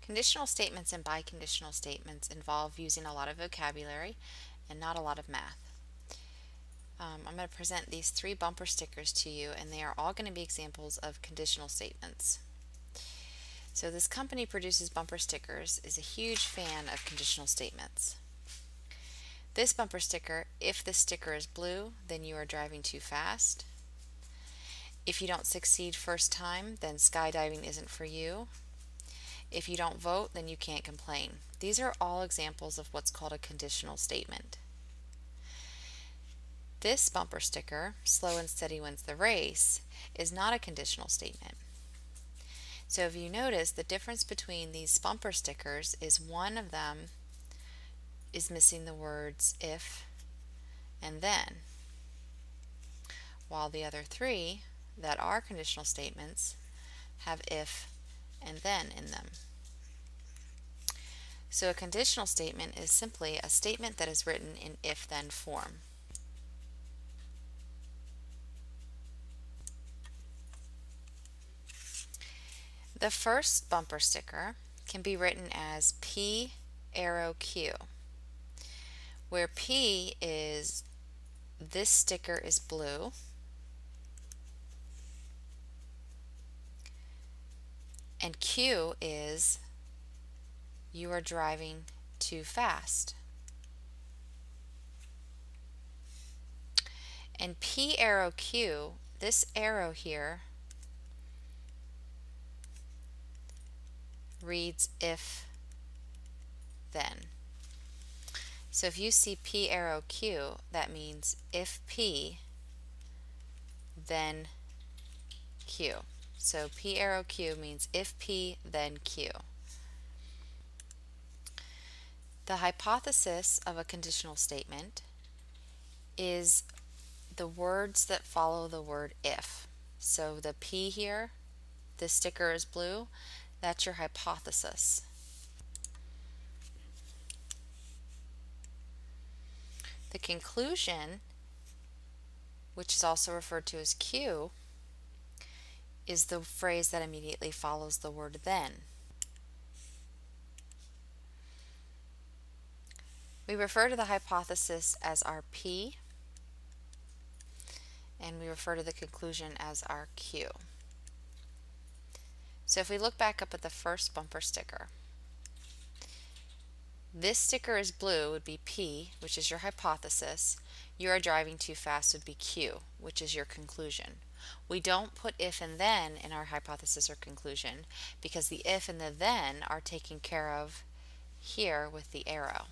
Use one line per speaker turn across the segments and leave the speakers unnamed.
Conditional statements and biconditional statements involve using a lot of vocabulary and not a lot of math. I'm going to present these 3 bumper stickers to you, and they are all going to be examples of conditional statements. So this company produces bumper stickers, is a huge fan of conditional statements. This bumper sticker, if the sticker is blue, then you are driving too fast. If you don't succeed first time, then skydiving isn't for you. If you don't vote, then you can't complain. These are all examples of what's called a conditional statement. This bumper sticker, slow and steady wins the race, is not a conditional statement. So if you notice, the difference between these bumper stickers is one of them is missing the words if and then, while the other 3 that are conditional statements have if and then in them. So a conditional statement is simply a statement that is written in if-then form. The first bumper sticker can be written as P arrow Q, where P is this sticker is blue, and Q is you are driving too fast. And P arrow Q, this arrow here reads if then. So if you see P arrow Q, that means if P, then Q. So P arrow Q means if P, then Q. The hypothesis of a conditional statement is the words that follow the word if. So the P here, this sticker is blue, that's your hypothesis. The conclusion, which is also referred to as Q, is the phrase that immediately follows the word then. We refer to the hypothesis as our P, and we refer to the conclusion as our Q. So if we look back up at the first bumper sticker, this sticker is blue would be P, which is your hypothesis. You are driving too fast would be Q, which is your conclusion. We don't put if and then in our hypothesis or conclusion because the if and the then are taken care of here with the arrow.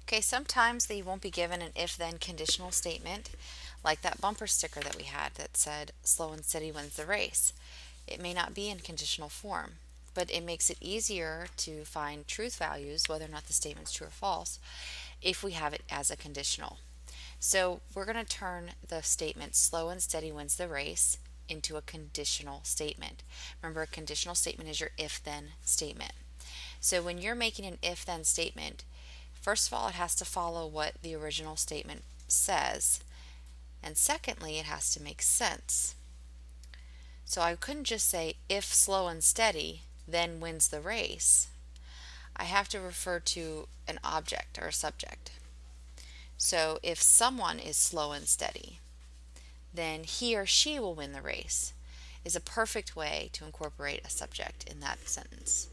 Okay, sometimes they won't be given an if-then conditional statement, like that bumper sticker that we had that said slow and steady wins the race. It may not be in conditional form, but it makes it easier to find truth values, whether or not the statement's true or false, if we have it as a conditional. So we're going to turn the statement slow and steady wins the race into a conditional statement. Remember, a conditional statement is your if-then statement. So when you're making an if-then statement, first of all, it has to follow what the original statement says, and secondly, it has to make sense. So I couldn't just say if slow and steady then wins the race. I have to refer to an object or a subject. So if someone is slow and steady, then he or she will win the race is a perfect way to incorporate a subject in that sentence.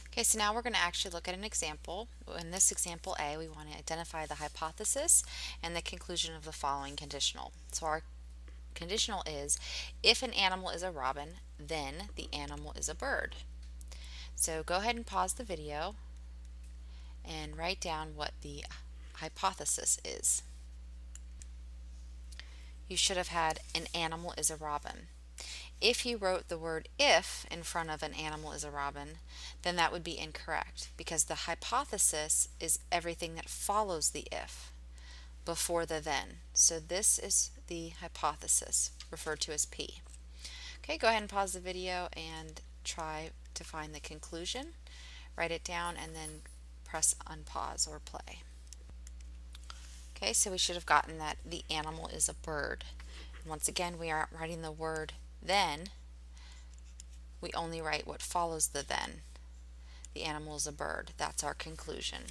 Okay, so now we're going to actually look at an example. In this example A, we want to identify the hypothesis and the conclusion of the following conditional. So our conditional is, if an animal is a robin, then the animal is a bird. So go ahead and pause the video and write down what the hypothesis is. You should have had an animal is a robin. If you wrote the word if in front of an animal is a robin, then that would be incorrect because the hypothesis is everything that follows the if before the then. So this is the hypothesis, referred to as P. Okay, go ahead and pause the video and try to find the conclusion. Write it down and then press unpause or play. Okay. Okay, so we should have gotten that the animal is a bird. Once again, we aren't writing the word then. We only write what follows the then. The animal is a bird. That's our conclusion.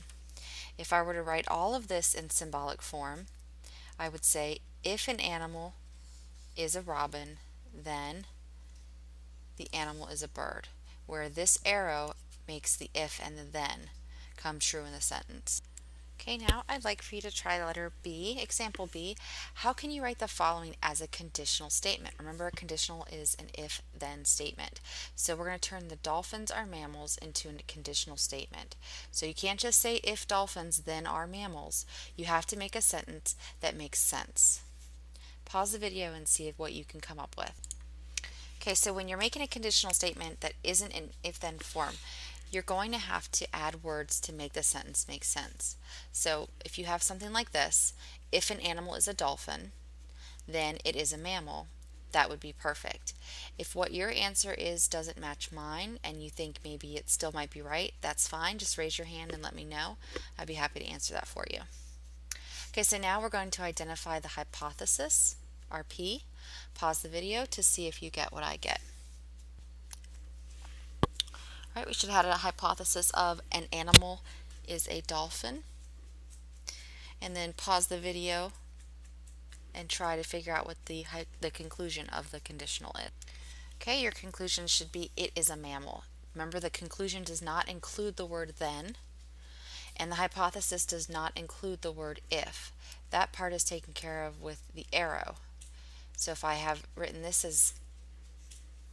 If I were to write all of this in symbolic form, I would say if an animal is a robin, then the animal is a bird, where this arrow makes the if and the then come true in the sentence. Okay, now I'd like for you to try letter B, example B. How can you write the following as a conditional statement? Remember, a conditional is an if-then statement. So we're going to turn the dolphins are mammals into a conditional statement. So you can't just say if dolphins, then are mammals. You have to make a sentence that makes sense. Pause the video and see what you can come up with. Okay, so when you're making a conditional statement that isn't in if-then form, you're going to have to add words to make the sentence make sense. So if you have something like this, if an animal is a dolphin, then it is a mammal. That would be perfect. If what your answer is doesn't match mine and you think maybe it still might be right, that's fine. Just raise your hand and let me know. I'd be happy to answer that for you. Okay, so now we're going to identify the hypothesis, our P. Pause the video to see if you get what I get. All right, we should have had a hypothesis of an animal is a dolphin. And then pause the video and try to figure out what the conclusion of the conditional is. Okay, your conclusion should be it is a mammal. Remember, the conclusion does not include the word then, and the hypothesis does not include the word if. That part is taken care of with the arrow. So if I have written this as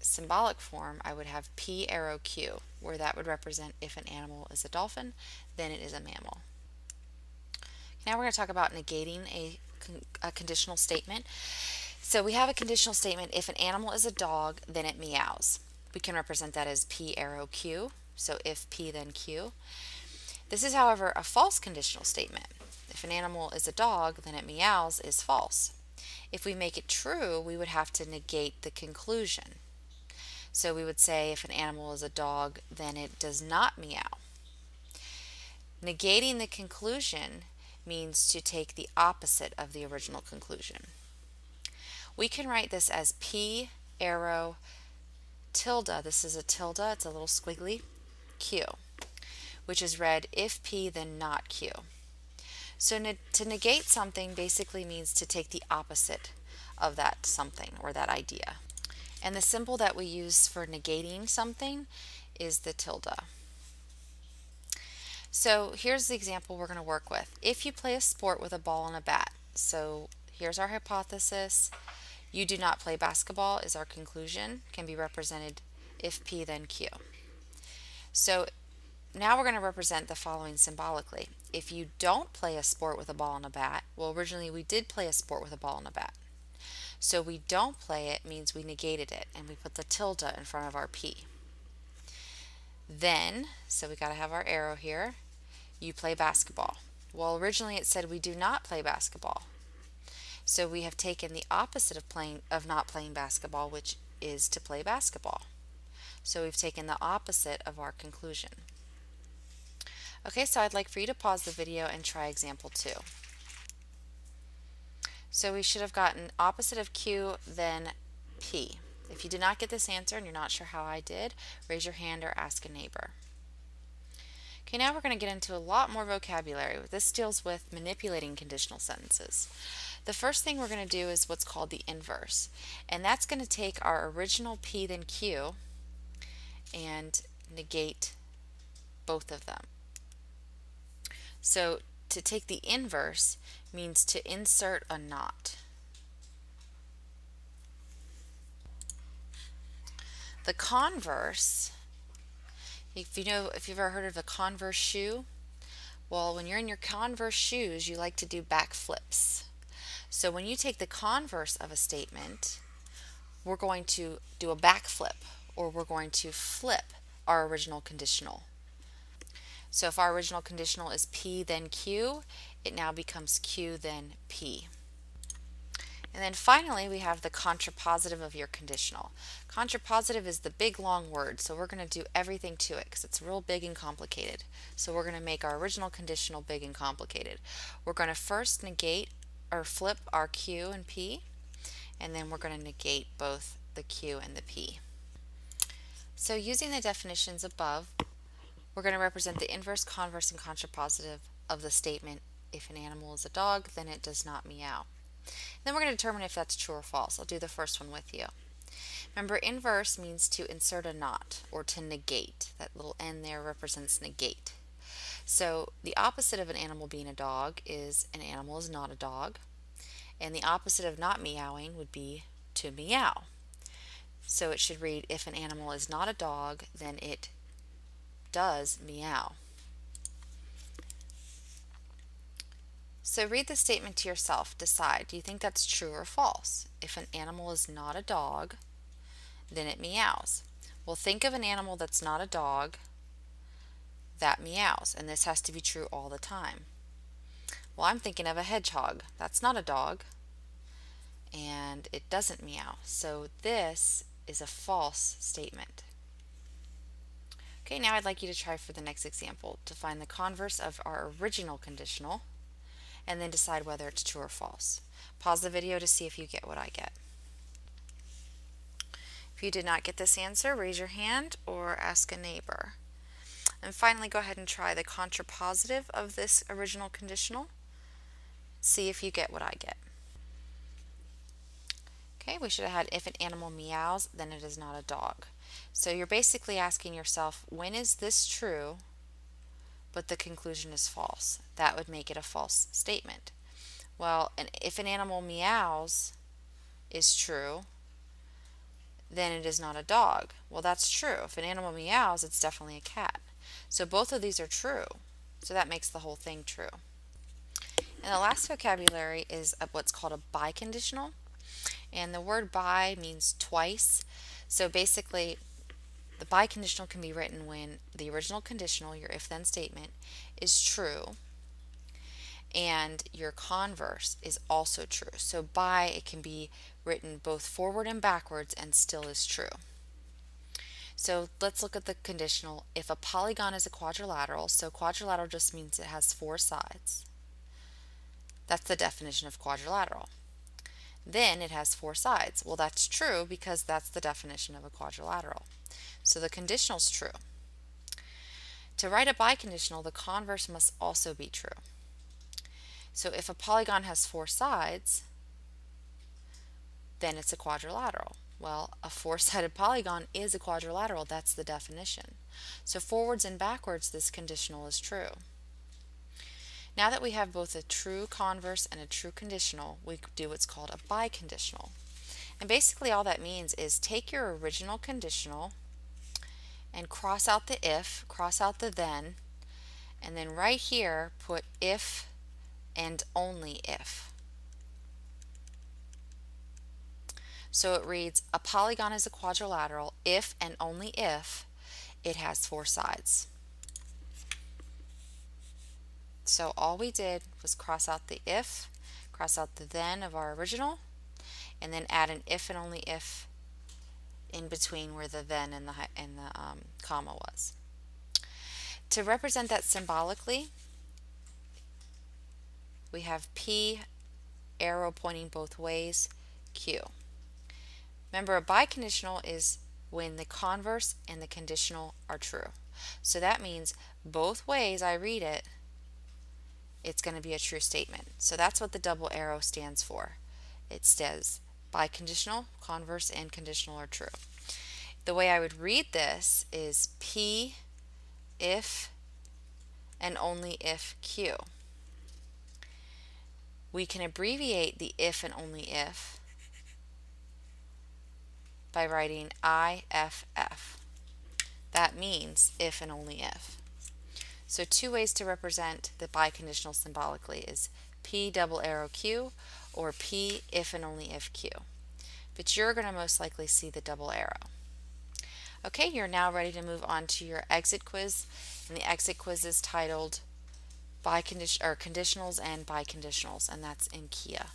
symbolic form, I would have P arrow Q, where that would represent if an animal is a dolphin, then it is a mammal. Now we're going to talk about negating a conditional statement. So we have a conditional statement, if an animal is a dog, then it meows. We can represent that as P arrow Q, so if P then Q. This is, however, a false conditional statement. If an animal is a dog, then it meows is false. If we make it true, we would have to negate the conclusion. So we would say if an animal is a dog, then it does not meow. Negating the conclusion means to take the opposite of the original conclusion. We can write this as P arrow tilde. This is a tilde, it's a little squiggly, Q, which is read if P then not Q. So to negate something basically means to take the opposite of that something or that idea. And the symbol that we use for negating something is the tilde. So here's the example we're going to work with. If you play a sport with a ball and a bat, so here's our hypothesis. You do not play basketball is our conclusion, can be represented if P then Q. So now we're going to represent the following symbolically. If you don't play a sport with a ball and a bat, well, originally we did play a sport with a ball and a bat. So we don't play it means we negated it, and we put the tilde in front of our P. Then, so we got to have our arrow here, you play basketball. Well, originally it said we do not play basketball. So we have taken the opposite of not playing basketball, which is to play basketball. So we've taken the opposite of our conclusion. Okay, so I'd like for you to pause the video and try example 2. So we should have gotten opposite of Q, then P. If you did not get this answer and you're not sure how I did, raise your hand or ask a neighbor. Okay, now we're going to get into a lot more vocabulary. This deals with manipulating conditional sentences. The first thing we're going to do is what's called the inverse, and that's going to take our original P then Q and negate both of them. So to take the inverse means to insert a not. The converse, if you've ever heard of a Converse shoe, well, when you're in your Converse shoes, you like to do back flips. So when you take the converse of a statement, we're going to do a back flip, or we're going to flip our original conditional. So if our original conditional is P then Q, it now becomes Q then P. And then finally, we have the contrapositive of your conditional. Contrapositive is the big long word, so we're going to do everything to it because it's real big and complicated. So we're going to make our original conditional big and complicated. We're going to first negate or flip our Q and P, and then we're going to negate both the Q and the P. So using the definitions above, we're going to represent the inverse, converse, and contrapositive of the statement, if an animal is a dog, then it does not meow. Then we're going to determine if that's true or false. I'll do the first one with you. Remember, inverse means to insert a not or to negate. That little N there represents negate. So the opposite of an animal being a dog is an animal is not a dog. And the opposite of not meowing would be to meow. So it should read, if an animal is not a dog, then it does meow. So read the statement to yourself. Decide, do you think that's true or false? If an animal is not a dog, then it meows. Well, think of an animal that's not a dog that meows, and this has to be true all the time. Well, I'm thinking of a hedgehog. That's not a dog, and it doesn't meow. So this is a false statement. Okay, now I'd like you to try for the next example to find the converse of our original conditional and then decide whether it's true or false. Pause the video to see if you get what I get. If you did not get this answer, raise your hand or ask a neighbor. And finally, go ahead and try the contrapositive of this original conditional. See if you get what I get. Okay, we should have had, if an animal meows, then it is not a dog. So you're basically asking yourself, when is this true, but the conclusion is false? That would make it a false statement. Well, if an animal meows is true, then it is not a dog. Well, that's true. If an animal meows, it's definitely a cat. So both of these are true. So that makes the whole thing true. And the last vocabulary is what's called a biconditional. And the word bi means twice. So basically, the biconditional can be written when the original conditional, your if-then statement, is true and your converse is also true. So bi, it can be written both forward and backwards and still is true. So let's look at the conditional. If a polygon is a quadrilateral, so quadrilateral just means it has 4 sides. That's the definition of quadrilateral. Then it has 4 sides. Well, that's true because that's the definition of a quadrilateral. So the conditional is true. To write a biconditional, the converse must also be true. So if a polygon has 4 sides, then it's a quadrilateral. Well, a 4-sided polygon is a quadrilateral. That's the definition. So forwards and backwards, this conditional is true. Now that we have both a true converse and a true conditional, we do what's called a biconditional. And basically all that means is take your original conditional and cross out the if, cross out the then, and then right here put if and only if. So it reads, a polygon is a quadrilateral if and only if it has 4 sides. So all we did was cross out the if, cross out the then of our original, and then add an if and only if in between where the then and the comma was. To represent that symbolically, we have P, arrow pointing both ways, Q. Remember, a biconditional is when the converse and the conditional are true. So that means both ways I read it, it's going to be a true statement. So that's what the double arrow stands for. It says biconditional, converse, and conditional are true. The way I would read this is P if and only if Q. We can abbreviate the if and only if by writing IFF. That means if and only if. So 2 ways to represent the biconditional symbolically is P double arrow Q or P if and only if Q. But you're going to most likely see the double arrow. Okay, you're now ready to move on to your exit quiz, and the exit quiz is titled Conditionals and Biconditionals, and that's in Kia.